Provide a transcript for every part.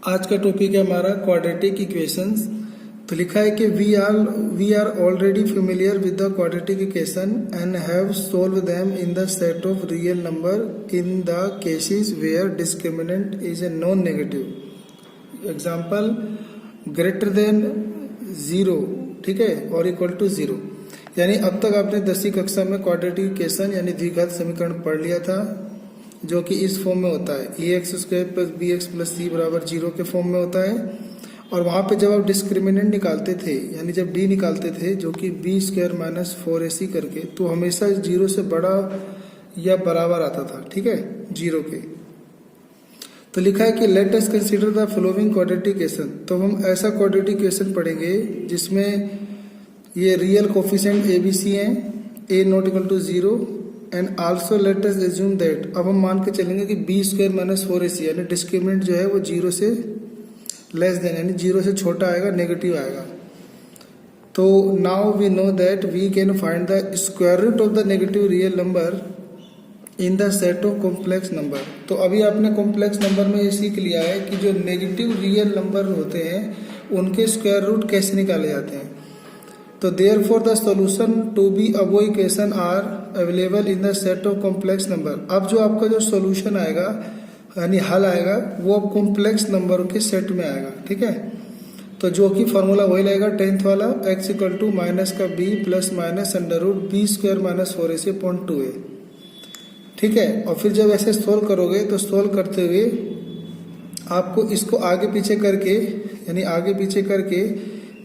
आज का टॉपिक है हमारा क्वाड्रेटिक इक्वेशंस। तो लिखा है कि we are already familiar with the quadratic equation and have solve them in the set of real number in the cases where discriminant is a non negative. Example greater than 0, ठीक है, और equal to 0। यानी अब तक आपने 10वीं कक्षा में क्वाड्रेटिक इक्वेशन यानी द्विघात समीकरण पढ़ लिया था, जो कि इस फॉर्म में होता है ax² plus bx plus c बराबर 0 के फॉर्म में होता है। और वहां पे जब आप डिस्क्रिमिनेंट निकालते थे यानी जब d निकालते थे जो कि b² माइनस 4ac करके, तो हमेशा 0 से बड़ा या बराबर आता था, ठीक है, 0 के। तो लिखा है कि let us consider the following quadratic equation. तो हम ऐसा क्वाड्रेटिक इक्वेशन पढ़ेंगे जिसमें ये रियल कोफिशिएंट abc हैं, a not equal to 0 and also let us assume that. अब हम मान के चलेंगे कि b² माइनस 4ac यानी डिस्क्रिमिनेंट जो है वो 0 से लेस देन यानी 0 से छोटा आएगा, नेगेटिव आएगा। तो now we know that we can find the square root of the negative real number in the set of complex number. तो अभी आपने कॉम्प्लेक्स नंबर में ये सीख लिया है कि जो नेगेटिव रियल नंबर होते हैं उनके स्क्वायर रूट कैसे निकाले जाते हैं। तो therefore the solution to be above equation are available in the set of complex number. अब जो आपका जो सॉल्यूशन आएगा यानी हल आएगा वो अब कॉम्प्लेक्स नंबर के सेट में आएगा, ठीक है। तो जो कि फॉर्मूला वही लगेगा 10th वाला, x इक्वल टू माइनस का b plus minus under root b² minus 4ac upon 2a, ठीक है। और फिर जब ऐसे सोल्व करोगे तो सोल्व करते हुए आपको इसको आगे पीछे करके यानी आगे पीछे करके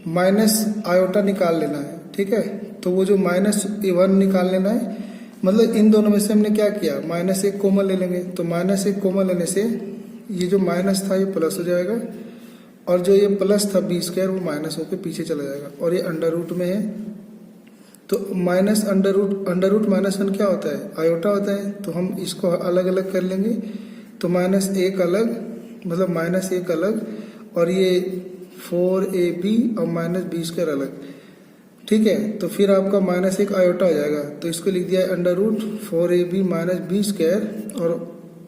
माइनस आयोटा निकाल लेना है, ठीक है। तो वो जो -1 निकाल लेना है, मतलब इन दोनों में से हमने क्या किया, -1 कॉमन ले लेंगे। तो -1 कॉमन लेने से ये जो माइनस था ये प्लस हो जाएगा और जो ये प्लस था b² वो माइनस होकर पीछे चला जाएगा और ये अंडर रूट में है। तो माइनस अंडर रूट -1 क्या होता है, आयोटा होता है। तो हम इसको अलग अलग कर लेंगे। तो -1 अलग, मतलब -1 अलग, और ये 4ab और -b² अलग, ठीक है। तो फिर आपका -1 आयोटा हो जाएगा। तो इसको लिख दिया है under root 4ab minus b² और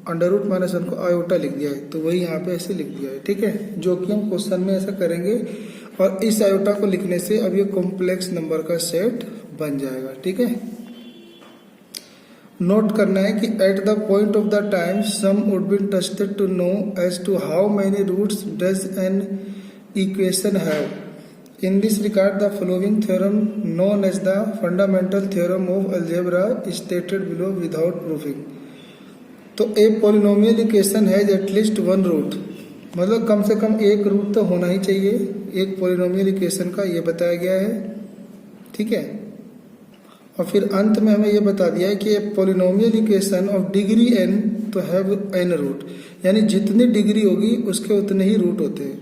अंडर रूट -1 को आयोटा लिख दिया है। तो वही यहाँ पे ऐसे लिख दिया है, ठीक है, जो कि हम क्वेश्चन में ऐसा करेंगे। और इस आयोटा को लिखने से अब ये कॉम्प्लेक्स नंबर का सेट बन जाएगा, ठीक है। नोट करना है कि at the point of the time some would be interested to know as to how many roots does an equation have. In this regard, the following theorem, known as the fundamental theorem of algebra, is stated below without proving. तो a polynomial equation has at least one root, मतलब कम से कम एक root तो होना ही चाहिए एक polynomial equation का, ये बताया गया है, ठीक है। और फिर अंत में हमें ये बता दिया है कि polynomial equation of degree n तो have n रूट, यानी जितनी डिग्री होगी उसके उतने ही रूट होते हैं।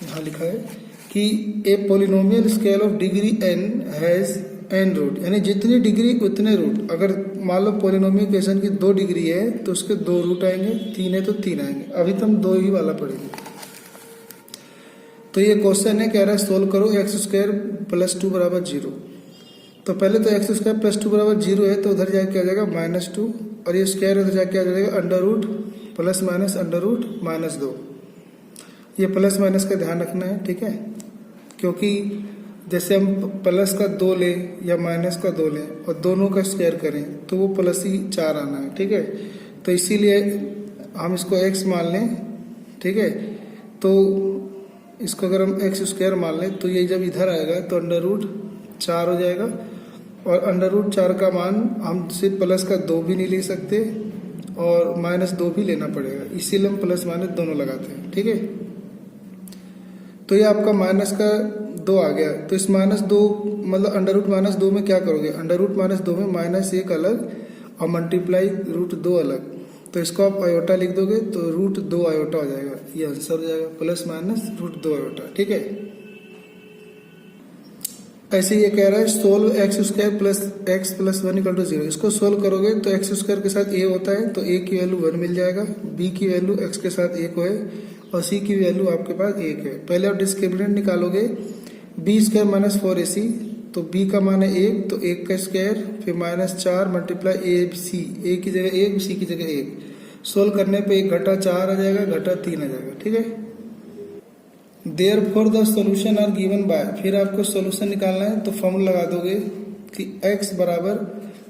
यहाँ लिखा है कि a polynomial scale of degree n has n root, यानी जितनी डिग्री उतने रूट। अगर मान लो पोलिनोमियल इक्वेशन की 2 डिग्री है तो उसके 2 रूट आएंगे, 3 है तो 3 आएंगे। अभी तो हम 2 ही वाला पढ़ेंगे। तो ये क्वेश्चन है, कह रहा है सोल्व करो x² प्लस 2 बराबर 0। तो पहले तो x² प्लस 2 बराबर 0 है तो उधर जाके आ जाएगा -2 और ये स्क्वायर उधर जाके आ जाएगा under root plus minus under root -2। ये प्लस माइनस का ध्यान रखना है, ठीक है, क्योंकि जैसे हम प्लस का 2 लें या माइनस का 2 लें और दोनों का स्क्वायर करें तो वो प्लस ही 4 आना है, ठीक है। तो इसीलिए हम इसको x मान लें, ठीक है। तो इसको अगर हम x² मान लें तो ये जब इधर आएगा तो अंडर रूट 4 हो जाएगा और अंडर रूट 4 का मान हम सिर्फ प्लस का 2 भी नहीं ले सकते और -2 भी लेना पड़ेगा, इसीलिए हम प्लस माइनस दोनों लगाते हैं, ठीक है। तो ये आपका माइनस का 2 आ गया। तो इस -2 मतलब अंडर रूट -2 में क्या करोगे, अंडर रूट -2 में -1 अलग और मल्टीप्लाई रूट 2 अलग। तो इसको आप आयोटा लिख दोगे तो रूट 2 आयोटा हो जाएगा, ये आंसर हो जाएगा, प्लस माइनस रूट 2 आयोटा, ठीक है। ऐसे ये कह रहा है solve x² plus x plus 1 equal to 0। इसको सोल्व करोगे तो x² के साथ a होता है तो a की वैल्यू 1 मिल जाएगा, b की वैल्यू x के साथ 1 है और c की वैल्यू आपके पास 1 है। पहले आप डिस्क्रिमिनेंट निकालोगे b² माइनस 4ac, तो b का मान है 1 तो 1 का स्क्वायर फिर -4 मल्टीप्लाई a की जगह 1 c की जगह 1 सोल्व करने पे 1 घटा 4 आ जाएगा, घटा 3 आ जाएगा, ठीक है। Therefore the solution are given by, फिर आपको सॉल्यूशन निकालना है तो फॉर्मूला लगा दोगे कि x बराबर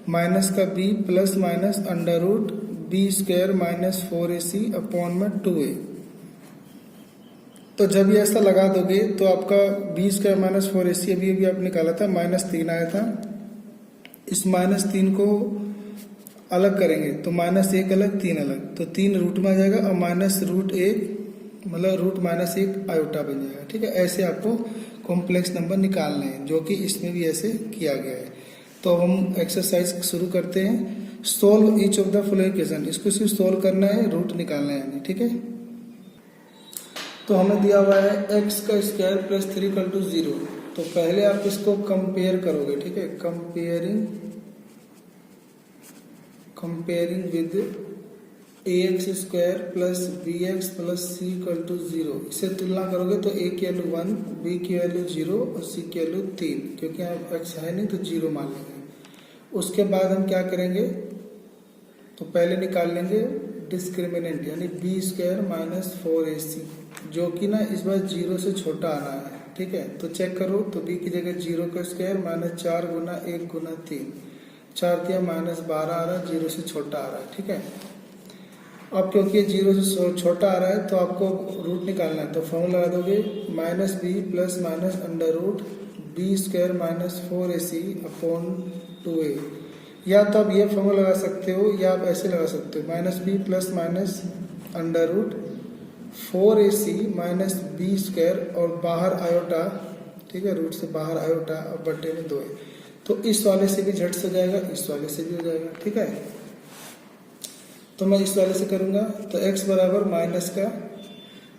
माइनस का b plus minus under root B square minus 4ac upon में 2a। तो जब ये ऐसा लगा दोगे तो आपका बी स्क्वायर माइनस 4ac अभी अभी आप निकाला था -3 आया था। इस -3 को अलग करेंगे तो -1 अलग 3 अलग, तो 3 रूट में आ जाएगा और माइनस रूट 1 मतलब रूट -1 आयोटा बन जाएगा, ठीक है। ऐसे आपको कॉम्प्लेक्स नंबर निकालने हैं, जो कि इसमें भी ऐसे किया गया है। तो हम एक्सरसाइज शुरू करते हैं। Solve each of the following equation, इसको सिर्फ सोल्व करना है, रूट निकालना है यानी, ठीक है। तो हमें दिया हुआ है x का स्क्वायर प्लस 3 इक्वल टू 0। तो पहले आप इसको कंपेयर करोगे, ठीक है। Comparing with ax square plus bx plus c equal to 0, इससे तुलना करोगे तो a की वैल्यू 1, b की वैल्यू 0 और c की वैल्यू 3, क्योंकि यहाँ x है नहीं तो 0 मान लेंगे। उसके बाद हम क्या करेंगे, तो पहले निकाल लेंगे डिस्क्रिमिनेंट यानी b स्क्वायर माइनस 4ac, जो कि ना इस बार 0 से छोटा आ रहा है, ठीक है। तो चेक करो तो b की जगह 0 का स्क्वायर माइनस 4 गुना 1 गुना 3, 4 दिया -12 आ रहा है, 0 से छोटा आ रहा है, ठीक है। अब क्योंकि 0 से छोटा आ रहा है तो आपको रूट निकालना है, तो फॉर्मूला लगा दोगे -b plus minus under root B square minus 4ac upon 2a। या तो आप ये फॉर्मूला लगा सकते हो या आप ऐसे लगा सकते हो -b plus minus under root 4ac minus B square और बाहर आयोटा, ठीक है, रूट से बाहर आयोटा और बटे में 2a। तो इस वाले से भी झट से हो जाएगा, इस वाले से भी हो जाएगा, ठीक है। तो मैं इस वाले से करूंगा तो x बराबर माइनस का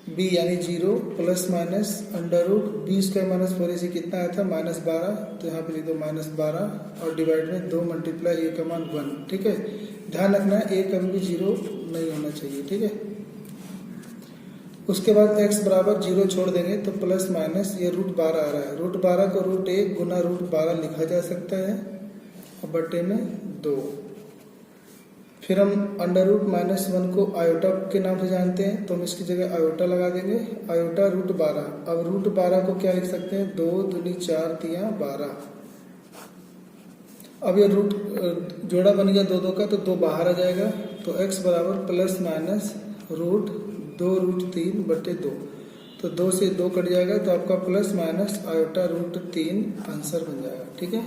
b यानी 0 plus minus under root B square minus 4ac कितना आया था -12, तो यहाँ पे लिख दो -12 और डिवाइड में 2 मल्टीप्लाई a का मान 1, ठीक है। ध्यान रखना a कभी भी 0 नहीं होना चाहिए, ठीक है। उसके बाद x बराबर 0 छोड़ देंगे तो प्लस माइनस ये रूट 12 आ रहा है, रूट 12 को रूट 1 गुना रूट 12 लिखा जा सकता है और बटे में 2। फिर हम अंडर रूट -1 को आयोटा के नाम से जानते हैं, तो हम इसकी जगह आयोटा लगा देंगे, आयोटा रूट 12। अब रूट 12 को क्या लिख सकते हैं, 2 दूनी 4 तिया 12। अब ये रूट जोड़ा बन गया 2 का, तो 2 बाहर आ जाएगा, तो x बराबर प्लस माइनस रूट 2 रूट 3 बटे 2, तो 2 से 2 कट जाएगा, तो आपका plus minus iota root 3 answer बन जाएगा, ठीक है।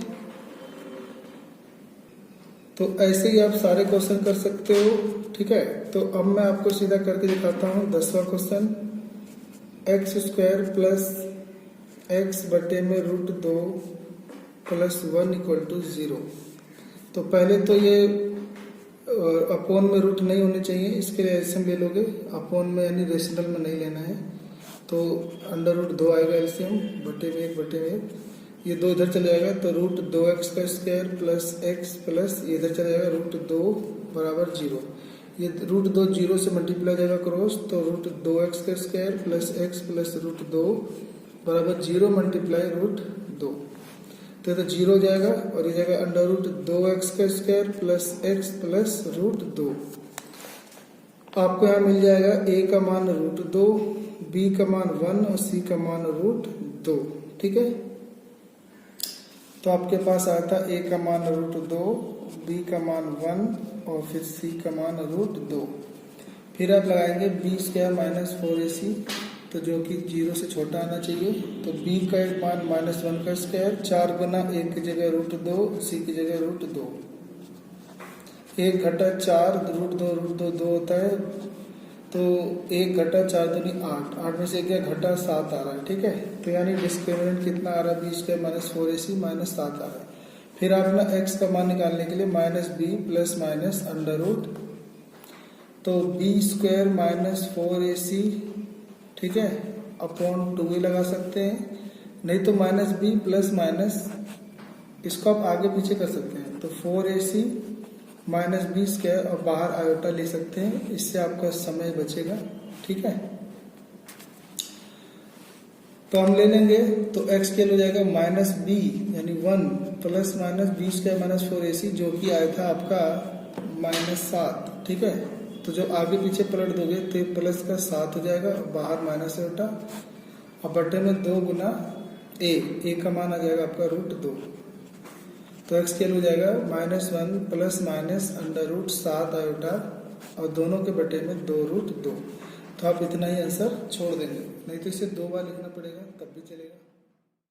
तो ऐसे ही आप सारे क्वेश्चन कर सकते हो, ठीक है। तो अब मैं आपको सीधा करके दिखाता हूँ 10वां question. X square plus x बटे में रूट 2 प्लस 1 इक्वल टू 0। तो पहले तो ये अपोन में रूट नहीं होने चाहिए, इसके लिए एलसीएम ले लोगे, अपोन में यानी रेशनल में नहीं लेना है। तो अंडर रूट 2 आएगा एलसीएम, बटे में 1 बटे में 1, ये 2 इधर चले जाएगा, तो रूट 2x का स्क्वायर प्लस x प्लस ये इधर चले जाएगा रूट 2 बराबर 0। ये रूट 2 0 से मल्टीप्लाई जाएगा क्रॉस, तो रूट 2x का square plus x plus root 2 बराबर 0 मल्टीप्लाई रूट 2, तो 0 हो जाएगा और ये जाएगा अंडर रूट 2x का square plus x plus root 2। आपको यहाँ मिल जाएगा a का मान रूट 2, b का मान 1 और c का मान रूट 2, ठीक है। तो आपके पास आया था a का मान रूट 2, b का मान 1 और फिर c का मान रूट 2। फिर आप लगाएंगे b स्क्वायर माइनस 4ac, तो जो कि 0 से छोटा आना चाहिए, तो b का मान -1 का स्क्वायर 4 गुना 1 की जगह रूट 2, c की जगह रूट 2, 1 घटा 4 रूट 2 होता है, तो 1 घटा 4 दूनी 8, 8 में से 1 घटा 7 आ रहा है, ठीक है। तो यानी डिस्क्रिमिनेंट कितना आ रहा है, b square minus 4ac minus 7 आ रहा है। फिर आप ना x का मान निकालने के लिए -b plus minus under root, तो b स्क्वायर माइनस 4ac, ठीक है, अपॉन 2 लगा सकते हैं, नहीं तो -b प्लस माइनस इसको आप आगे पीछे कर सकते हैं, तो 4ac माइनस b स्क्वायर और बाहर आयोटा ले सकते हैं, इससे आपका समय बचेगा, ठीक है। तो हम ले लेंगे, तो x के लिए हो जाएगा -b यानी 1 plus minus b square minus 4ac, जो कि आया था आपका -7, ठीक है। तो जो आगे पीछे पलट दोगे तो ये प्लस का 7 हो जाएगा, बाहर माइनस है और बटे में 2 गुना ए का मान आ जाएगा आपका √2। तो एक्स स्केल हो जाएगा -1 प्लस माइनस √7 आयोटा और दोनों के बटे में 2√2। तो आप इतना ही आंसर छोड़ देंगे, नहीं तो इसे 2 बार लिखना पड़ेगा तब भी चलेगा।